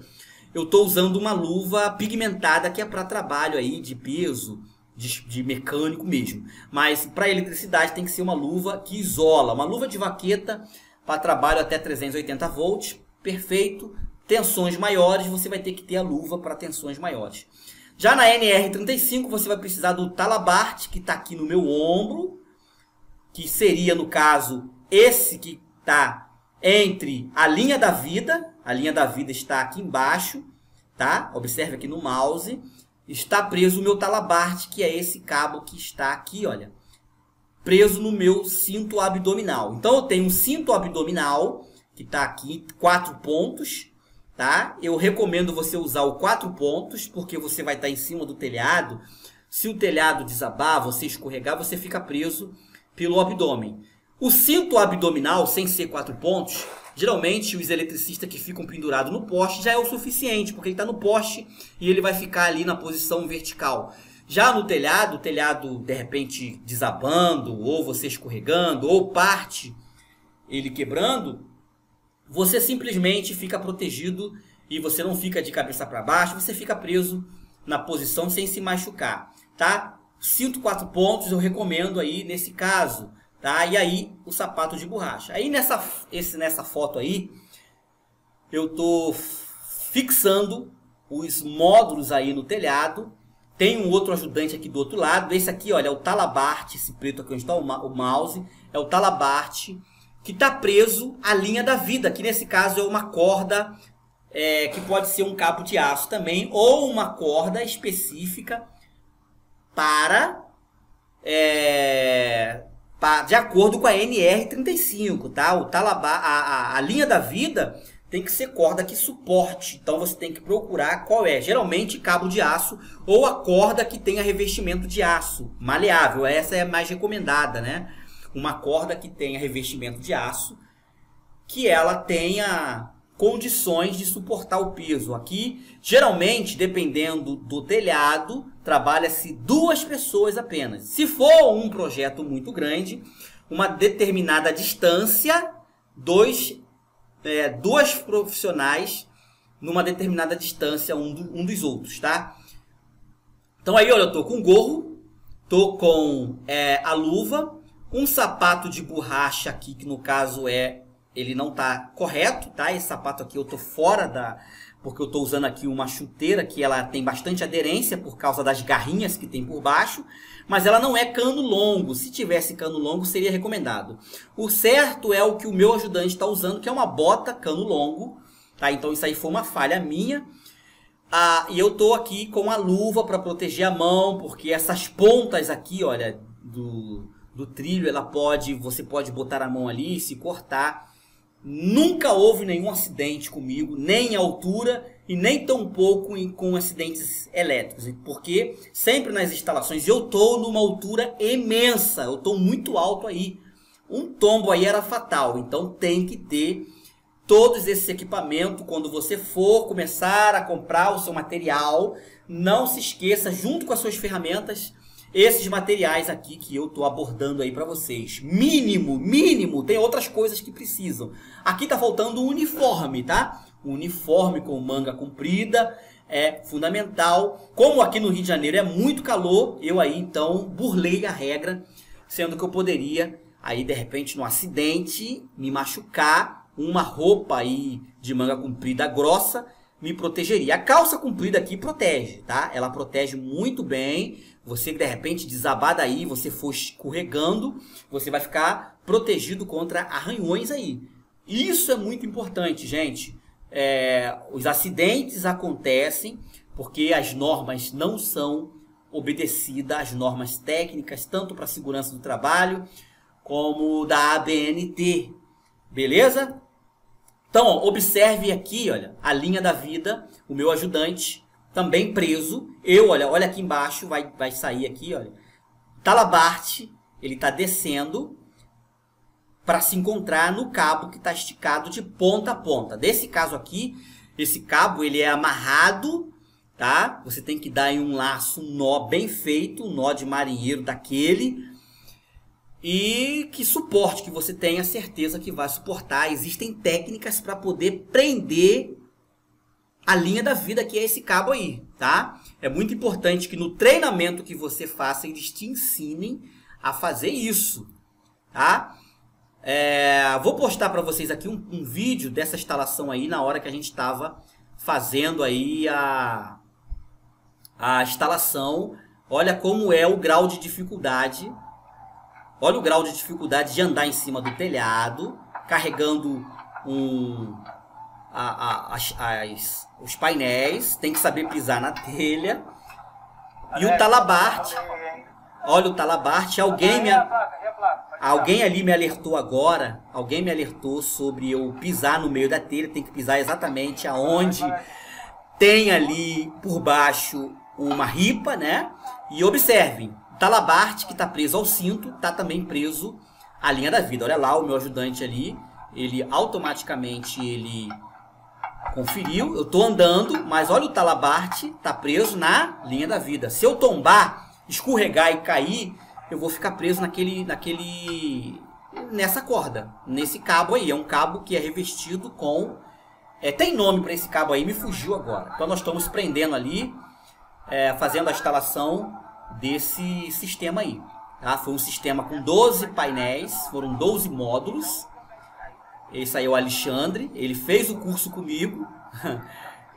Eu estou usando uma luva pigmentada que é para trabalho aí de peso, de mecânico mesmo. Mas para eletricidade tem que ser uma luva que isola, uma luva de vaqueta para trabalho até 380 volts, perfeito. Tensões maiores, você vai ter que ter a luva para tensões maiores. Já na NR35, você vai precisar do talabarte, que está aqui no meu ombro, que seria, no caso, esse que está entre a linha da vida. A linha da vida está aqui embaixo, tá? Observe aqui no mouse. Está preso o meu talabarte, que é esse cabo que está aqui, olha, preso no meu cinto abdominal. Então, eu tenho um cinto abdominal, que está aqui, 4 pontos. Tá? Eu recomendo você usar o 4 pontos, porque você vai estar em cima do telhado. Se o telhado desabar, você escorregar, você fica preso pelo abdômen. O cinto abdominal, sem ser 4 pontos, geralmente os eletricistas que ficam pendurados no poste já é o suficiente, porque ele está no poste e ele vai ficar ali na posição vertical. Já no telhado, o telhado de repente desabando, ou você escorregando, ou parte ele quebrando, você simplesmente fica protegido e você não fica de cabeça para baixo, você fica preso na posição sem se machucar, tá? Cinto 4 pontos eu recomendo aí nesse caso, tá? E aí o sapato de borracha. Aí nessa foto aí, eu tô fixando os módulos aí no telhado. Tem um outro ajudante aqui do outro lado. Esse aqui, olha, é o talabarte, esse preto aqui onde está o mouse, é o talabarte que está preso à linha da vida, que nesse caso é uma corda que pode ser um cabo de aço também, ou uma corda específica de acordo com a NR35, tá? A linha da vida tem que ser corda que suporte, então você tem que procurar qual é, geralmente cabo de aço ou a corda que tenha revestimento de aço maleável, essa é mais recomendada, né? Uma corda que tenha revestimento de aço, que ela tenha condições de suportar o peso. Aqui, geralmente, dependendo do telhado, trabalha-se 2 pessoas apenas. Se for um projeto muito grande, uma determinada distância, dois profissionais numa determinada distância um dos outros, tá? Então aí, olha, eu tô com gorro, tô com a luva, um sapato de borracha aqui, que no caso ele não tá correto, tá? Esse sapato aqui eu tô fora porque eu tô usando aqui uma chuteira que ela tem bastante aderência por causa das garrinhas que tem por baixo, mas ela não é cano longo. Se tivesse cano longo, seria recomendado. O certo é o que o meu ajudante está usando, que é uma bota cano longo, tá? Então isso aí foi uma falha minha. E eu tô aqui com a luva para proteger a mão, porque essas pontas aqui, olha, do trilho, você pode botar a mão ali e se cortar. Nunca houve nenhum acidente comigo, nem em altura e nem tampouco com acidentes elétricos. Porque sempre nas instalações eu estou numa altura imensa, eu estou muito alto aí. Um tombo aí era fatal, então tem que ter todos esses equipamentos. Quando você for começar a comprar o seu material, não se esqueça, junto com as suas ferramentas, esses materiais aqui que eu estou abordando aí para vocês. Mínimo, tem outras coisas que precisam. Aqui tá faltando um uniforme, tá? Um uniforme com manga comprida é fundamental. Como aqui no Rio de Janeiro é muito calor, eu aí então burlei a regra, sendo que eu poderia aí de repente no acidente me machucar. Uma roupa aí de manga comprida grossa me protegeria. A calça comprida aqui protege, tá? Ela protege muito bem. Você de repente desabar daí, você for escorregando, você vai ficar protegido contra arranhões aí. Isso é muito importante, gente. Os acidentes acontecem porque as normas não são obedecidas, as normas técnicas, tanto para a segurança do trabalho como da ABNT. Beleza? Então, ó, observe aqui, olha, a linha da vida, o meu ajudante também preso. Olha aqui embaixo, vai sair aqui, olha. Talabarte, ele está descendo para se encontrar no cabo que está esticado de ponta a ponta. Desse caso aqui, esse cabo ele é amarrado, tá? Você tem que dar em um laço, um nó bem feito, um nó de marinheiro daquele. E que suporte, que você tenha certeza que vai suportar. Existem técnicas para poder prender a linha da vida, que é esse cabo aí, tá? É muito importante que no treinamento que você faça, eles te ensinem a fazer isso, tá? Vou postar para vocês aqui um vídeo dessa instalação aí, na hora que a gente estava fazendo aí a instalação. Olha como é o grau de dificuldade. Olha o grau de dificuldade de andar em cima do telhado, carregando os painéis, tem que saber pisar na telha. E o talabarte, olha o talabarte, alguém ali me alertou agora, alguém me alertou sobre eu pisar no meio da telha, tem que pisar exatamente aonde tem ali por baixo uma ripa, né? E observem, o talabarte que está preso ao cinto, está também preso à linha da vida. Olha lá o meu ajudante ali, ele automaticamente conferiu. Eu estou andando, mas olha o talabarte, está preso na linha da vida. Se eu tombar, escorregar e cair, eu vou ficar preso nessa corda, nesse cabo aí. É um cabo que é revestido com... tem nome para esse cabo aí, me fugiu agora. Então nós estamos prendendo ali, fazendo a instalação desse sistema aí, tá? Foi um sistema com 12 painéis, foram 12 módulos. Esse aí é o Alexandre, ele fez o curso comigo.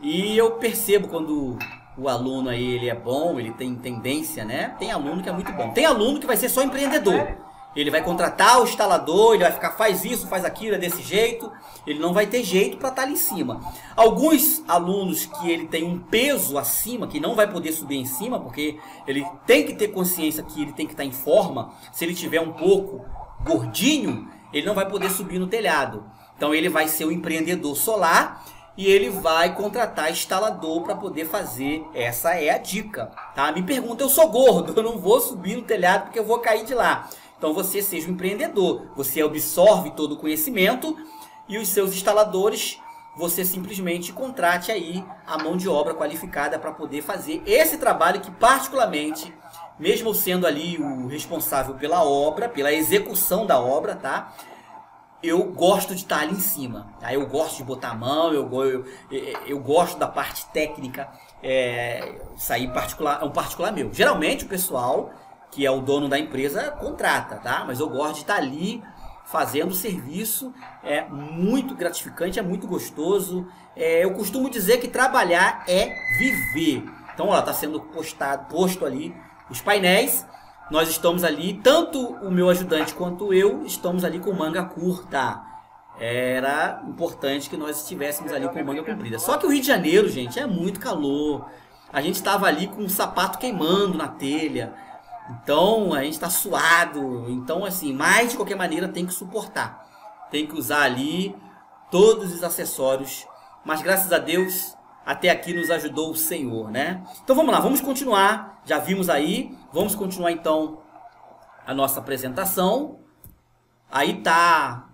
E eu percebo quando o aluno aí, ele é bom, ele tem tendência, né? Tem aluno que é muito bom. Tem aluno que vai ser só empreendedor. Ele vai contratar o instalador, ele vai ficar, faz isso, faz aquilo, é desse jeito. Ele não vai ter jeito para estar ali em cima. Alguns alunos que ele tem um peso acima, que não vai poder subir em cima, porque ele tem que ter consciência que ele tem que estar em forma. Se ele tiver um pouco gordinho, ele não vai poder subir no telhado. Então ele vai ser um empreendedor solar e ele vai contratar instalador para poder fazer. Essa é a dica, tá? Me pergunta, eu sou gordo, eu não vou subir no telhado porque eu vou cair de lá. Então você seja um empreendedor, você absorve todo o conhecimento e os seus instaladores você simplesmente contrate aí a mão de obra qualificada para poder fazer esse trabalho que, particularmente, mesmo sendo ali o responsável pela obra, pela execução da obra, tá? Eu gosto de estar ali em cima, tá? Eu gosto de botar a mão, eu gosto da parte técnica, isso aí é um particular meu. Geralmente o pessoal que é o dono da empresa contrata, tá? Mas eu gosto de estar ali fazendo o serviço, é muito gratificante, é muito gostoso. Eu costumo dizer que trabalhar é viver. Então, ó, tá sendo posto ali os painéis. Nós estamos ali, tanto o meu ajudante quanto eu, estamos ali com manga curta. Era importante que nós estivéssemos ali com manga comprida. Só que o Rio de Janeiro, gente, é muito calor. A gente estava ali com o sapato queimando na telha. Então, a gente está suado. Então, assim, mas de qualquer maneira tem que suportar. Tem que usar ali todos os acessórios. Mas graças a Deus, até aqui nos ajudou o Senhor, né? Então vamos lá, vamos continuar. Já vimos aí. Vamos continuar então a nossa apresentação. Aí tá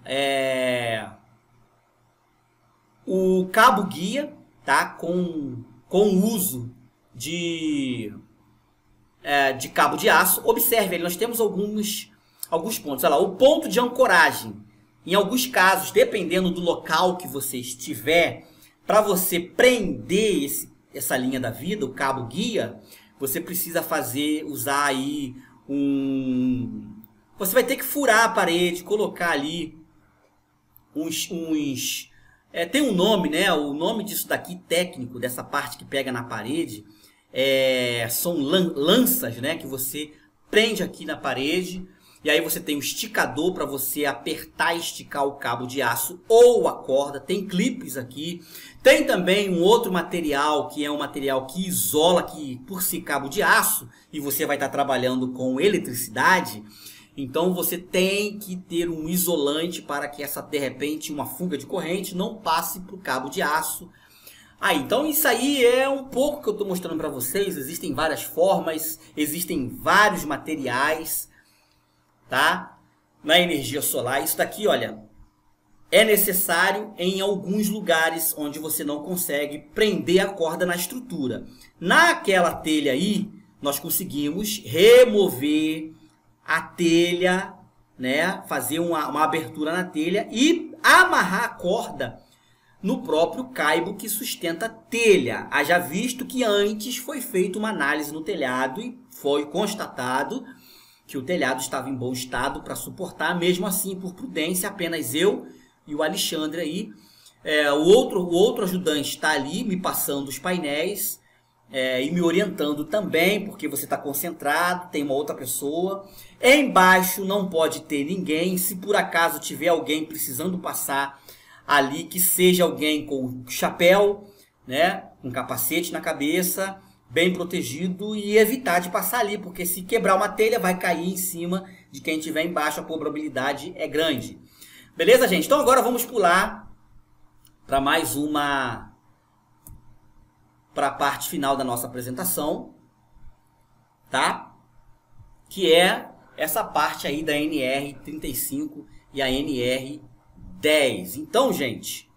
o cabo guia, tá? Com o uso de cabo de aço. Observe ali, nós temos alguns pontos. Olha lá, o ponto de ancoragem. Em alguns casos, dependendo do local que você estiver, para você prender essa linha da vida, o cabo guia, você precisa usar aí você vai ter que furar a parede, colocar ali tem um nome, né? O nome disso daqui, técnico, dessa parte que pega na parede, são lanças, né? Que você prende aqui na parede. E aí você tem um esticador para você apertar e esticar o cabo de aço ou a corda. Tem clipes aqui. Tem também um outro material, que é um material que isola aqui por si cabo de aço. E você vai estar trabalhando com eletricidade. Então você tem que ter um isolante para que de repente, uma fuga de corrente não passe para o cabo de aço. Então isso aí é um pouco que eu estou mostrando para vocês. Existem várias formas, existem vários materiais, tá? Na energia solar. Isso daqui, olha, é necessário em alguns lugares onde você não consegue prender a corda na estrutura. Naquela telha aí, nós conseguimos remover a telha, né? Fazer uma abertura na telha e amarrar a corda no próprio caibo que sustenta a telha. Haja visto que antes foi feita uma análise no telhado e foi constatado que o telhado estava em bom estado para suportar. Mesmo assim, por prudência, apenas eu e o Alexandre aí. O outro ajudante está ali me passando os painéis e me orientando também, porque você está concentrado, tem uma outra pessoa. Embaixo não pode ter ninguém. Se por acaso tiver alguém precisando passar ali, que seja alguém com chapéu, né, com capacete na cabeça, bem protegido, e evitar de passar ali, porque se quebrar uma telha vai cair em cima de quem estiver embaixo, a probabilidade é grande. Beleza, gente? Então agora vamos pular para para a parte final da nossa apresentação, tá? Que é essa parte aí da NR35 e a NR10. Então, gente,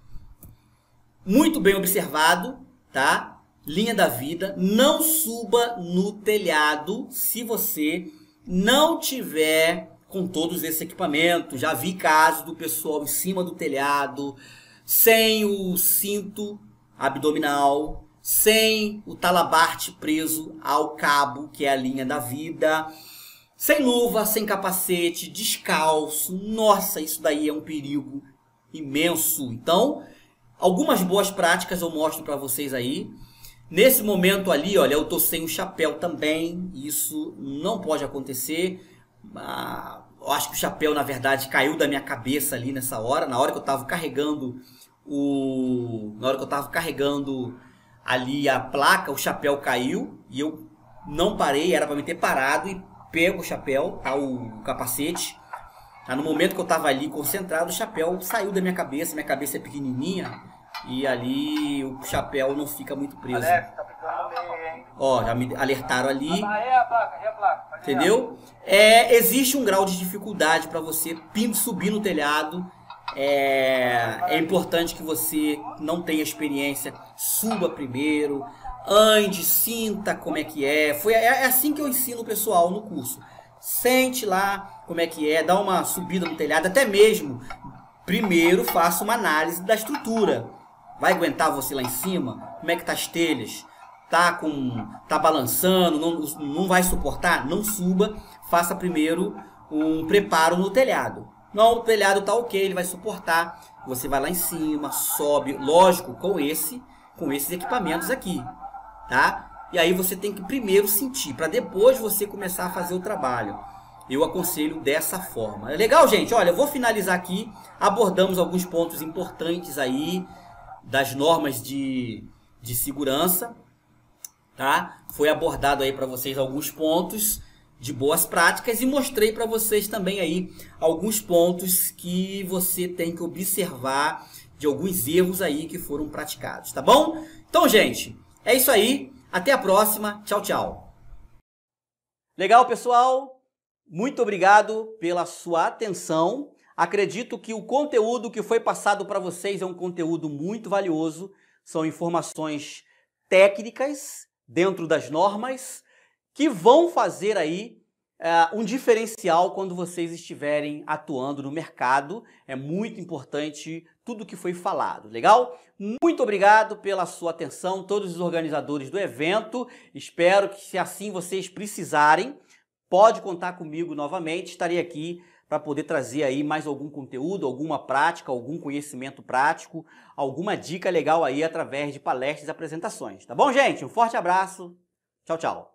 muito bem observado, tá? Linha da vida, não suba no telhado se você não tiver com todos esses equipamentos. Já vi casos do pessoal em cima do telhado, sem o cinto abdominal, sem o talabarte preso ao cabo, que é a linha da vida, sem luva, sem capacete, descalço. Nossa, isso daí é um perigo imenso. Então, algumas boas práticas eu mostro para vocês aí. Nesse momento ali, olha, eu tô sem o chapéu também. Isso não pode acontecer. Eu acho que o chapéu, na verdade, caiu da minha cabeça ali nessa hora. Na hora que eu tava carregando ali a placa, o chapéu caiu e eu não parei. Era para me ter parado e pego o chapéu, tá? O capacete. No momento que eu tava ali concentrado, o chapéu saiu da minha cabeça é pequenininha e ali o chapéu não fica muito preso. Alex, tá ficando meio, hein? Ó, já me alertaram ali. É a placa. Entendeu? Existe um grau de dificuldade para você subir no telhado É importante que você não tenha experiência, suba primeiro, ande, sinta como é que é. É assim que eu ensino o pessoal no curso. Sente lá como é que é, dá uma subida no telhado, até mesmo, primeiro faça uma análise da estrutura. Vai aguentar você lá em cima? Como é que tá as telhas? Tá balançando? Não vai suportar? Não suba, faça primeiro um preparo no telhado. Não, o telhado tá ok, ele vai suportar. Você vai lá em cima, sobe, lógico, com esses equipamentos aqui, tá? E aí você tem que primeiro sentir, para depois você começar a fazer o trabalho. Eu aconselho dessa forma. É legal, gente? Olha, eu vou finalizar aqui. Abordamos alguns pontos importantes aí das normas de segurança, tá? Foi abordado aí para vocês alguns pontos de boas práticas e mostrei para vocês também aí alguns pontos que você tem que observar de alguns erros aí que foram praticados, tá bom? Então, gente, é isso aí. Até a próxima. Tchau, tchau. Legal, pessoal? Muito obrigado pela sua atenção. Acredito que o conteúdo que foi passado para vocês é um conteúdo muito valioso. São informações técnicas dentro das normas que vão fazer aí um diferencial quando vocês estiverem atuando no mercado. É muito importante tudo que foi falado, legal? Muito obrigado pela sua atenção, todos os organizadores do evento. Espero que, se assim vocês precisarem, pode contar comigo novamente. Estarei aqui para poder trazer aí mais algum conteúdo, alguma prática, algum conhecimento prático, alguma dica legal aí através de palestras e apresentações. Tá bom, gente? Um forte abraço. Tchau, tchau.